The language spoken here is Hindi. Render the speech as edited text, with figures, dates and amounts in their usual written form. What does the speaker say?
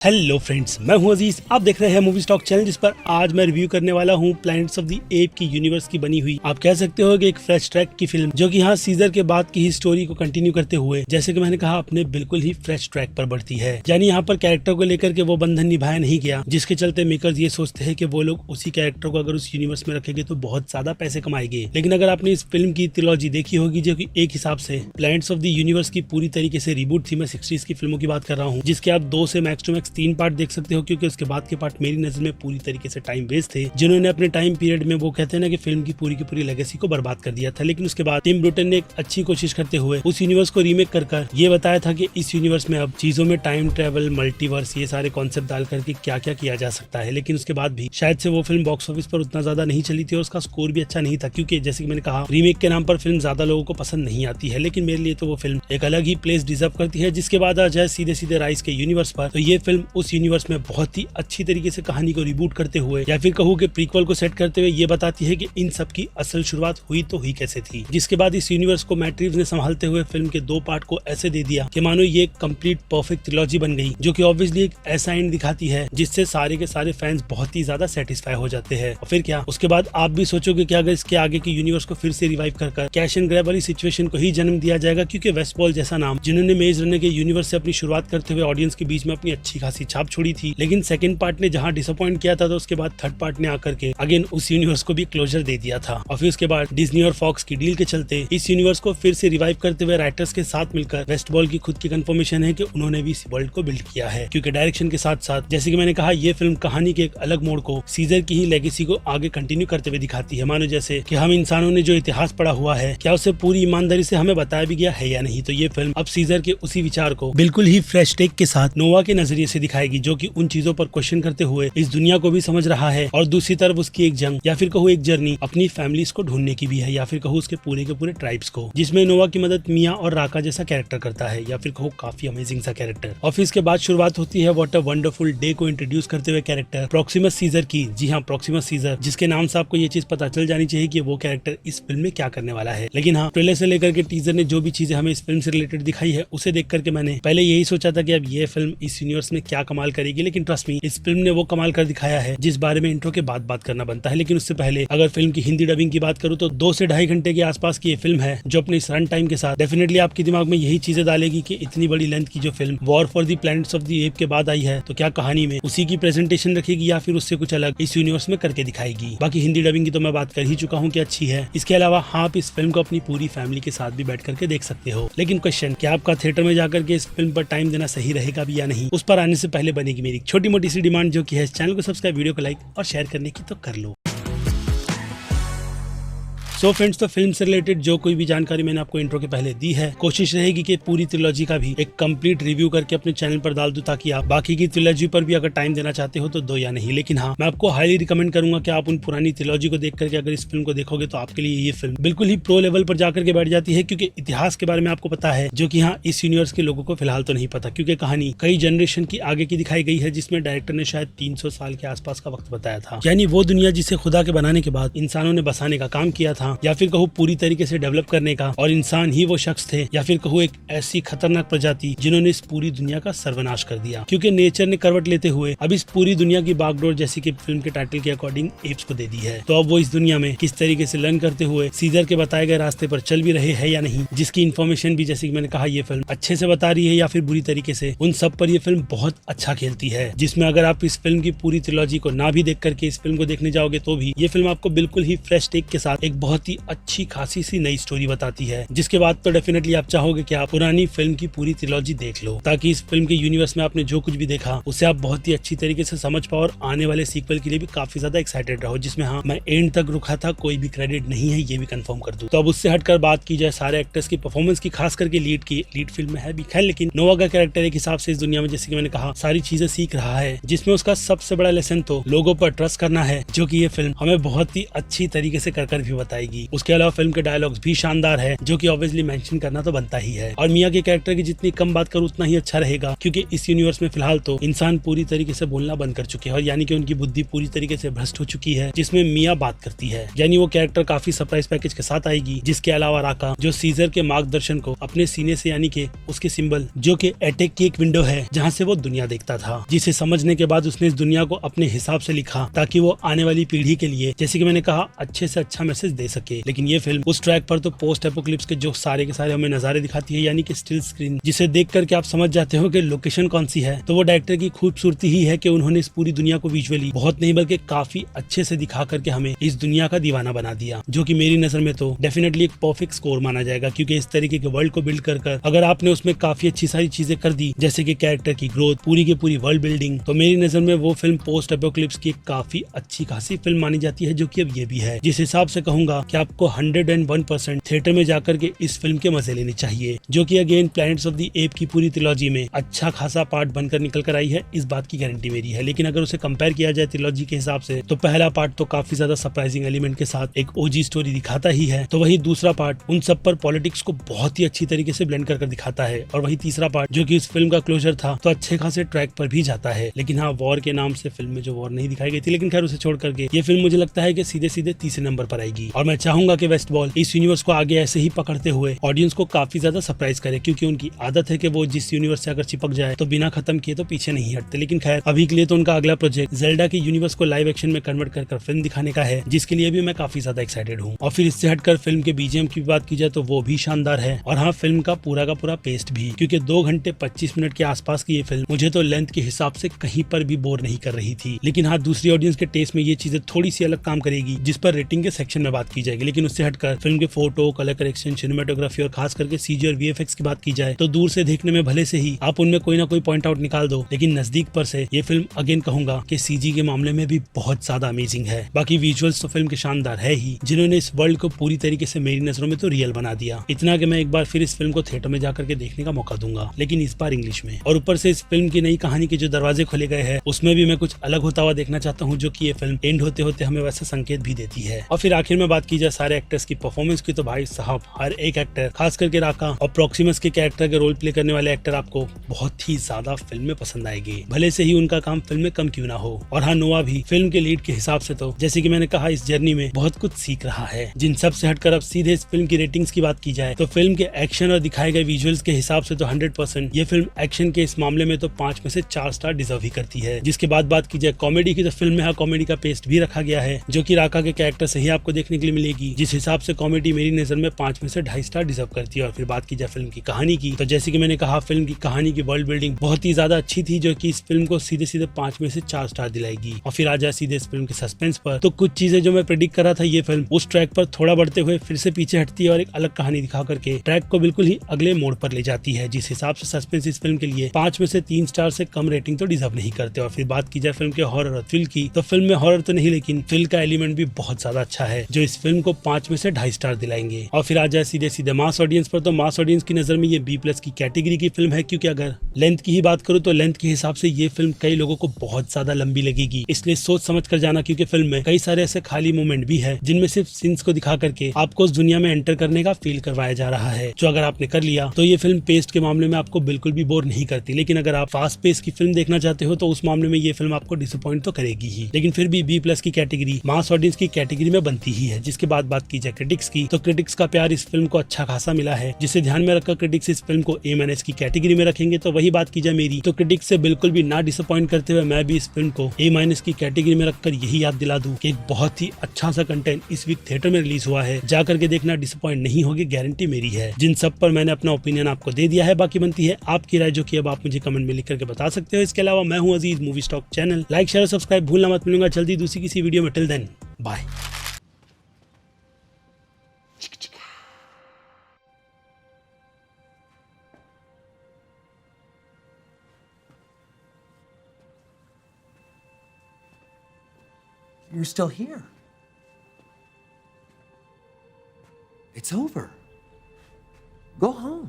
हेलो फ्रेंड्स, मैं हूं अजीज। आप देख रहे हैं मूवी स्टॉक चैनल, जिस पर आज मैं रिव्यू करने वाला हूं प्लैनेट्स ऑफ द एप की यूनिवर्स की बनी हुई, आप कह सकते हो कि एक फ्रेश ट्रैक की फिल्म, जो कि यहाँ सीजर के बाद की ही स्टोरी को कंटिन्यू करते हुए, जैसे कि मैंने कहा, अपने बिल्कुल ही फ्रेश ट्रैक पर बढ़ती है। यानी यहाँ पर कैरेक्टर को लेकर के वो बंधन निभाया नहीं गया, जिसके चलते मेकर्स ये सोचते हैं कि वो लोग उसी कैरेक्टर को अगर उस यूनिवर्स में रखेंगे तो बहुत ज्यादा पैसे कमाएंगे। लेकिन अगर आपने इस फिल्म की ट्रिलॉजी देखी होगी, जो कि एक हिसाब से प्लैनेट्स ऑफ द यूनिवर्स की पूरी तरीके से रिबूट थी, मैं 60s की फिल्मों की बात कर रहा हूँ, जिसके आप 2 से मैक्स टू मैक्स 3 पार्ट देख सकते हो, क्योंकि उसके बाद के पार्ट मेरी नजर में पूरी तरीके से टाइम वेस्ट थे, जिन्होंने अपने टाइम पीरियड में, वो कहते हैं ना, कि फिल्म की पूरी लेगेसी को बर्बाद कर दिया था। लेकिन उसके बाद टिम बर्टन ने एक अच्छी कोशिश करते हुए उस यूनिवर्स को रीमेक कर ये बताया था कि इस यूनिवर्स में अब चीजों में टाइम ट्रेवल, मल्टीवर्स, ये सारे कॉन्सेप्ट डाल करके क्या क्या किया जा सकता है। लेकिन उसके बाद भी शायद से वो फिल्म बॉक्स ऑफिस पर उतना ज्यादा नहीं चली थी और उसका स्कोर भी अच्छा नहीं था, क्योंकि जैसे कि मैंने कहा, रीमेक के नाम पर फिल्म ज्यादा लोगों को पसंद नहीं आती है। लेकिन मेरे लिए तो वो फिल्म एक अलग ही प्लेस डिजर्व करती है। जिसके बाद आ जाए सीधे राइज के यूनिवर्स पर, तो ये फिल्म उस यूनिवर्स में बहुत ही अच्छी तरीके से कहानी को रिबूट करते हुए, या फिर कहूँ कि प्रीक्वल को सेट करते हुए, ये बताती है कि इन सब की असल शुरुआत हुई तो हुई कैसे थी। जिसके बाद इस यूनिवर्स को मैट रीव्स ने संभालते हुए फिल्म के 2 पार्ट को ऐसे दे दिया कि मानो ये एक कंप्लीट परफेक्ट ट्रिलॉजी बन गई, जो कि ऑब्वियसली एक ऐसा एंड दिखाती है जिससे सारे के सारे फैंस बहुत ही ज्यादा सेटिस्फाई हो जाते हैं। और फिर क्या, उसके बाद आप भी सोचोगे कि अगर इसके आगे की यूनिवर्स को फिर से रिवाइव कर कैश एंड ग्रैब वाली सिचुएशन को ही जन्म दिया जाएगा, क्योंकि वेस्टफॉल जैसा नाम, जिन्होंने मेज रनर के यूनिवर्स से अपनी शुरुआत करते हुए ऑडियंस के बीच में अपनी अच्छी खासी छाप छोड़ी थी, लेकिन सेकंड पार्ट ने जहां डिसअपॉइंट किया था, तो उसके बाद थर्ड पार्ट ने आकर के अगेन उस यूनिवर्स को भी क्लोजर दे दिया था। और फिर उसके बाद डिज्नी और फॉक्स की डील के चलते इस यूनिवर्स को फिर से रिवाइव करते हुए राइटर्स के साथ मिलकर वेस्टफॉल की खुद की कंफर्मेशन है कि उन्होंने भी इस वर्ल्ड को बिल्ड किया है, क्योंकि डायरेक्शन के साथ साथ, जैसे कि मैंने कहा, ये फिल्म कहानी के एक अलग मोड़ को, सीजर की ही लेगेसी को आगे कंटिन्यू करते हुए दिखाती है। मानो जैसे कि हम इंसानों ने जो इतिहास पढ़ा हुआ है, क्या उसे पूरी ईमानदारी से हमें बताया भी गया है या नहीं। तो ये फिल्म अब सीजर के उसी विचार को बिल्कुल ही फ्रेश टेक के साथ नोवा के नजरिए से दिखाएगी, जो कि उन चीजों पर क्वेश्चन करते हुए इस दुनिया को भी समझ रहा है, और दूसरी तरफ उसकी एक जंग, या फिर कहूँ एक जर्नी अपनी फैमिलीज को ढूंढने की भी है, या फिर कहूँ उसके पूरे के पूरे ट्राइब्स को, जिसमें नोवा की मदद मिया और राका जैसा कैरेक्टर करता है, या फिर कहूँ काफी अमेजिंग सा कैरेक्टर। और फिर इसके बाद शुरुआत होती है व्हाट अ वंडरफुल डे को इंट्रोड्यूस करते हुए कैरेक्टर प्रॉक्सिमस सीजर की। जी हाँ, प्रॉक्सिमस सीजर, जिसके नाम से आपको ये चीज पता चल जानी चाहिए कि वो कैरेक्टर इस फिल्म में क्या करने वाला है। लेकिन हाँ, ट्रेलर से लेकर के टीजर ने जो भी चीजें हमें इस फिल्म से रिलेटेड दिखाई है, उसे देख करके मैंने पहले यही सोचा था कि अब ये फिल्म इस यूनिवर्स में क्या कमाल करेगी। लेकिन ट्रस्ट मी, इस फिल्म ने वो कमाल कर दिखाया है जिस बारे में इंट्रो के बाद बात करना बनता है। लेकिन उससे पहले अगर फिल्म की हिंदी डबिंग की बात करूँ, तो 2 से ढाई घंटे के आसपास की ये फिल्म है, जो अपने इस रन टाइम के साथ डेफिनेटली आपके दिमाग में यही चीजें डालेगी कि इतनी बड़ी लेंथ की जो film war for the planets of the app के बाद आई है, तो क्या कहानी में उसी की प्रेजेंटेशन रखेगी या फिर उससे कुछ अलग इस यूनिवर्स में करके दिखाएगी। बाकी हिंदी डबिंग की तो मैं बात कर ही चुका हूँ कि अच्छी है। इसके अलावा हाँ, आप इस फिल्म को अपनी पूरी फैमिली के साथ भी बैठ करके देख सकते हो। लेकिन क्वेश्चन, क्या आपका थिएटर में जाकर के इस फिल्म पर टाइम देना सही रहेगा भी या नहीं, उस पर आने से पहले बनेगी मेरी छोटी मोटी सी डिमांड, जो कि है चैनल को सब्सक्राइब, वीडियो को लाइक और शेयर करने की तो कर लो। सो फ्रेंड्स, तो फिल्म से रिलेटेड जो कोई भी जानकारी मैंने आपको इंट्रो के पहले दी है, कोशिश रहेगी कि पूरी ट्रिलॉजी का भी एक कंप्लीट रिव्यू करके अपने चैनल पर डाल दूं, ताकि आप बाकी की ट्रिलॉजी पर भी अगर टाइम देना चाहते हो तो दो या नहीं। लेकिन हाँ, मैं आपको हाईली रिकमेंड करूंगा कि आप उन पुरानी ट्रिलॉजी को देख करके अगर इस फिल्म को देखोगे, तो आपके लिए ये फिल्म बिल्कुल ही प्रो लेवल पर जाकर के बैठ जाती है, क्योंकि इतिहास के बारे में आपको पता है, जो कि हाँ, इस यूनिवर्स के लोगों को फिलहाल तो नहीं पता, क्योंकि कहानी कई जनरेशन की आगे की दिखाई गई है, जिसमें डायरेक्टर ने शायद 300 साल के आसपास का वक्त बताया था। यानी वो दुनिया जिसे खुदा के बनाने के बाद इंसानों ने बसाने का काम किया था, या फिर कहूँ पूरी तरीके से डेवलप करने का, और इंसान ही वो शख्स थे, या फिर कहूँ एक ऐसी खतरनाक प्रजाति जिन्होंने इस पूरी दुनिया का सर्वनाश कर दिया, क्योंकि नेचर ने करवट लेते हुए अब इस पूरी दुनिया की बागडोर, जैसी कि फिल्म के टाइटल के अकॉर्डिंग, एप्स को दे दी है। तो अब वो इस दुनिया में किस तरीके से लर्न करते हुए सीजर के बताए गए रास्ते पर चल भी रहे हैं या नहीं, जिसकी इन्फॉर्मेशन भी, जैसे कि मैंने कहा, ये फिल्म अच्छे से बता रही है या फिर बुरी तरीके से, उन सब पर ये फिल्म बहुत अच्छा खेलती है। जिसमें अगर आप इस फिल्म की पूरी ट्रिलॉजी को ना भी देख करके इस फिल्म को देखने जाओगे, तो भी ये फिल्म आपको बिल्कुल ही फ्रेश टेक के साथ एक बहुत ही अच्छी खासी सी नई स्टोरी बताती है, जिसके बाद तो डेफिनेटली आप चाहोगे कि आप पुरानी फिल्म की पूरी ट्रिलॉजी देख लो, ताकि इस फिल्म के यूनिवर्स में आपने जो कुछ भी देखा उसे आप बहुत ही अच्छी तरीके से समझ पाओ, और आने वाले सीक्वल के लिए भी काफी ज्यादा एक्साइटेड रहो, जिसमें हाँ, मैं एंड तक रुका था, कोई भी क्रेडिट नहीं है, ये भी कंफर्म कर दूं। तो अब उससे हटकर बात की जाए सारे एक्टर्स की परफॉर्मेंस की, खास करके लीड फिल्म में है भी खैर, लेकिन नोवा का कैरेक्टर एक हिसाब से इस दुनिया में, जैसे कि मैंने कहा, सारी चीजें सीख रहा है, जिसमें उसका सबसे बड़ा लेसन तो लोगों पर ट्रस्ट करना है, जो कि ये फिल्म हमें बहुत ही अच्छी तरीके से कर भी बताएगी। मिलेगी। उसके अलावा फिल्म के डायलॉग्स भी शानदार है, जो कि ऑब्वियसली मेंशन करना तो बनता ही है। और मिया के कैरेक्टर की जितनी कम बात करूँ उतना ही अच्छा रहेगा, क्योंकि इस यूनिवर्स में फिलहाल तो इंसान पूरी तरीके से बोलना बंद कर चुके हैं, और यानी कि उनकी बुद्धि पूरी तरीके से भ्रष्ट हो चुकी है, जिसमें मिया बात करती है। यानी वो कैरेक्टर काफी सरप्राइज पैकेज के साथ आएगी। जिसके अलावा राका, जो सीजर के मार्गदर्शन को अपने सीने से, यानी कि उसके सिंबल जो कि अटैक की एक विंडो है जहाँ से वो दुनिया देखता था, जिसे समझने के बाद उसने इस दुनिया को अपने हिसाब से लिखा, ताकि वो आने वाली पीढ़ी के लिए, जैसे कि मैंने कहा, अच्छे से अच्छा मैसेज दे सके। लेकिन ये फिल्म उस ट्रैक पर तो पोस्ट एपोकलिप्स के जो सारे के सारे हमें नजारे दिखाती है, यानी कि स्टिल स्क्रीन, जिसे देख करके आप समझ जाते हो कि लोकेशन कौन सी है। तो वो डायरेक्टर की खूबसूरती ही है कि उन्होंने इस पूरी दुनिया को विजुअली बहुत नहीं बल्कि काफी अच्छे से दिखा करके हमें इस दुनिया का दीवाना बना दिया, जो कि मेरी नजर में तो डेफिनेटली एक परफेक्ट स्कोर माना जाएगा। क्योंकि इस तरीके के वर्ल्ड को बिल्ड कर अगर आपने उसमें काफी अच्छी सारी चीजें कर दी, जैसे कि कैरेक्टर की ग्रोथ, पूरी की पूरी वर्ल्ड बिल्डिंग, तो मेरी नजर में वो फिल्म पोस्ट एपोकलिप्स की काफी अच्छी खासी फिल्म मानी जाती है, जो कि अब ये भी है। जिस हिसाब से कहूंगा कि आपको 101% थिएटर में जाकर के इस फिल्म के मजे लेने चाहिए, जो कि again planets of the app की पूरी ट्रिलॉजी में अच्छा खासा पार्ट बनकर निकल कर आई है, इस बात की गारंटी मेरी है। लेकिन अगर उसे कंपेयर किया जाए ट्रिलॉजी के हिसाब से, तो पहला पार्ट तो काफी ज्यादा सरप्राइजिंग एलिमेंट के साथ एक ओजी स्टोरी दिखाता ही है, तो वही दूसरा पार्ट उन सब पर पॉलिटिक्स को बहुत ही अच्छी तरीके से ब्लेंड कर दिखाता है। और वही तीसरा पार्ट जो कि इस फिल्म का क्लोजर था, तो अच्छे खासे ट्रैक पर भी जाता है। लेकिन हाँ, वॉर के नाम से फिल्म में जो वॉर नहीं दिखाई गई थी, लेकिन खैर उसे छोड़ करके ये फिल्म मुझे लगता है कि सीधे सीधे तीसरे नंबर पर आएगी। और मैं चाहूंगा कि वेस्ट बॉल इस यूनिवर्स को आगे ऐसे ही पकड़ते हुए ऑडियंस को काफी ज्यादा सरप्राइज करे, क्योंकि उनकी आदत है कि वो जिस यूनिवर्स से अगर चिपक जाए तो बिना खत्म किए तो पीछे नहीं हटते। लेकिन खैर अभी के लिए तो उनका अगला प्रोजेक्ट जेल्डा के यूनिवर्स को लाइव एक्शन में कन्वर्ट कर फिल्म दिखाने का है, जिसके लिए भी मैं काफी ज्यादा एक्साइटेड हूँ। और फिर इससे हटकर फिल्म के बीजीएम की बात की जाए तो वो भी शानदार है। और हाँ, फिल्म का पूरा पेस्ट भी, क्योंकि 2 घंटे 25 मिनट के आसपास की ये फिल्म मुझे तो लेंथ के हिसाब से कहीं पर भी बोर नहीं कर रही थी। लेकिन हाँ, दूसरी ऑडियंस के टेस्ट में ये चीजें थोड़ी सी अलग काम करेगी, जिस पर रेटिंग के सेक्शन में बात की जाएगी। लेकिन उससे हटकर फिल्म के फोटो, कलर करेक्शन, सिनेमेटोग्राफी और खास करके सीजी और वीएफएक्स की बात की जाए तो दूर से देखने में भले से ही आप उनमें कोई ना कोई पॉइंट आउट निकाल दो, लेकिन नजदीक पर से ये फिल्म अगेन कहूंगा कि सीजी के मामले में भी बहुत ज्यादा अमेजिंग है। बाकी विजुअल्स तो फिल्म के शानदार है ही, जिन्होंने इस वर्ल्ड को पूरी तरीके से मेरी नजरों में तो रियल बना दिया। इतना कि मैं एक बार फिर इस फिल्म को थिएटर में जाकर के देखने का मौका दूंगा, लेकिन इस बार इंग्लिश में। और ऊपर से इस फिल्म की नई कहानी के जो दरवाजे खोले गए हैं, उसमें भी मैं कुछ अलग होता हुआ देखना चाहता हूँ, जो कि ये फिल्म एंड होते होते हमें वैसा संकेत भी देती है। और फिर आखिर में बात की जाए सारे एक्टर्स की परफॉर्मेंस की, तो भाई साहब हर एक एक्टर, खास करके राका और प्रॉक्सिमस के कैरेक्टर के रोल प्ले करने वाले एक्टर आपको बहुत ही ज्यादा फिल्म में पसंद आएंगे, भले से ही उनका काम फिल्म में कम क्यों ना हो। और हाँ, नोआ भी फिल्म के लीड के हिसाब से तो जैसे कि मैंने कहा, इस जर्नी में बहुत कुछ सीख रहा है। जिन सब से हटकर अब सीधे इस फिल्म की रेटिंग्स की बात की जाए तो फिल्म के एक्शन और दिखाए गए विजुअल्स के हिसाब से तो 100% ये फिल्म एक्शन के इस मामले में तो 5 में से 4 स्टार डिजर्व ही करती है। जिसके बाद बात की जाए कॉमेडी की, तो फिल्म में कॉमेडी का पेस्ट भी रखा गया है, जो कि राका के कैरेक्टर से ही आपको देखने के लिए मिलेगी, जिस हिसाब से कॉमेडी मेरी नजर में 5 में से 2.5 स्टार डिजर्व करती है। और फिर बात की जाए फिल्म की कहानी की, तो जैसे कि मैंने कहा, फिल्म की कहानी की वर्ल्ड बिल्डिंग बहुत ही ज्यादा अच्छी थी, जो कि इस फिल्म को सीधे सीधे 5 में से 4 स्टार दिलाएगी। और फिर आ जाए सीधे इस फिल्म के सस्पेंस पर, तो कुछ चीजें जो मैं प्रेडिक्ट कर रहा था, ये फिल्म उस ट्रैक पर थोड़ा बढ़ते हुए फिर से पीछे हटती है और एक अलग कहानी दिखा करके ट्रैक को बिल्कुल ही अगले मोड़ पर ले जाती है, जिस हिसाब से सस्पेंस इस फिल्म के लिए 5 में से 3 स्टार से कम रेटिंग तो डिजर्व नहीं करते। और फिर बात की जाए फिल्म के हॉरर और थ्रिल की, तो फिल्म में हॉरर तो नहीं, लेकिन थ्रिल का एलिमेंट भी बहुत ज्यादा अच्छा है, जो इस फिल्म को 5 में से 2.5 स्टार दिलाएंगे। और फिर आ जाए सीधे सीधे मास ऑडियंस पर, तो मास ऑडियंस की नजर में ये B+ की कैटेगरी की फिल्म है, क्योंकि अगर लेंथ की ही बात करूँ तो लेंथ के हिसाब से ये फिल्म कई लोगों को बहुत ज्यादा लंबी लगेगी, इसलिए सोच समझ कर जाना, क्योंकि फिल्म में कई सारे ऐसे खाली मोमेंट भी है, जिनमें सिर्फ सीन्स को दिखा करके आपको उस दुनिया में एंटर करने का फील करवाया जा रहा है, जो अगर आपने कर लिया तो ये फिल्म पेस्ट के मामले में आपको बिल्कुल भी बोर नहीं करती। लेकिन अगर आप फास्ट पेस की फिल्म देखना चाहते हो तो उस मामले में ये फिल्म आपको डिसअपॉइंट तो करेगी ही, लेकिन फिर भी B+ की कैटेगरी मास ऑडियंस की कैटेगरी में बनती ही है। जिसके बाद बात की जाए क्रिटिक्स की, तो क्रिटिक्स का प्यार इस फिल्म को अच्छा खासा मिला है, जिसे ध्यान में रखकर क्रिटिक्स इस फिल्म को A- की कैटेगरी में रखेंगे। तो वही बात की जाए मेरी, तो क्रिटिक्स से बिल्कुल भी ना डिसअपॉइंट करते हुए मैं भी इस फिल्म को A- की कैटेगरी में रखकर यही याद दिला दूं कि एक बहुत ही अच्छा सा कंटेंट इस वीक थिएटर में रिलीज हुआ है, जाकर के देखना, डिसअपॉइंट नहीं होगी, गारंटी मेरी है। जिन सब पर मैंने अपना ओपिनियन आपको दे दिया है, बाकी बनती है आपकी राय, जो कि अब आप मुझे कमेंट में लिख करके बता सकते हो। इसके अलावा मैं हूं Aziz, movie stock channel like share subscribe भूलना मत। मिलूंगा जल्दी दूसरी किसी वीडियो में, till then bye. You're still here. It's over. Go home.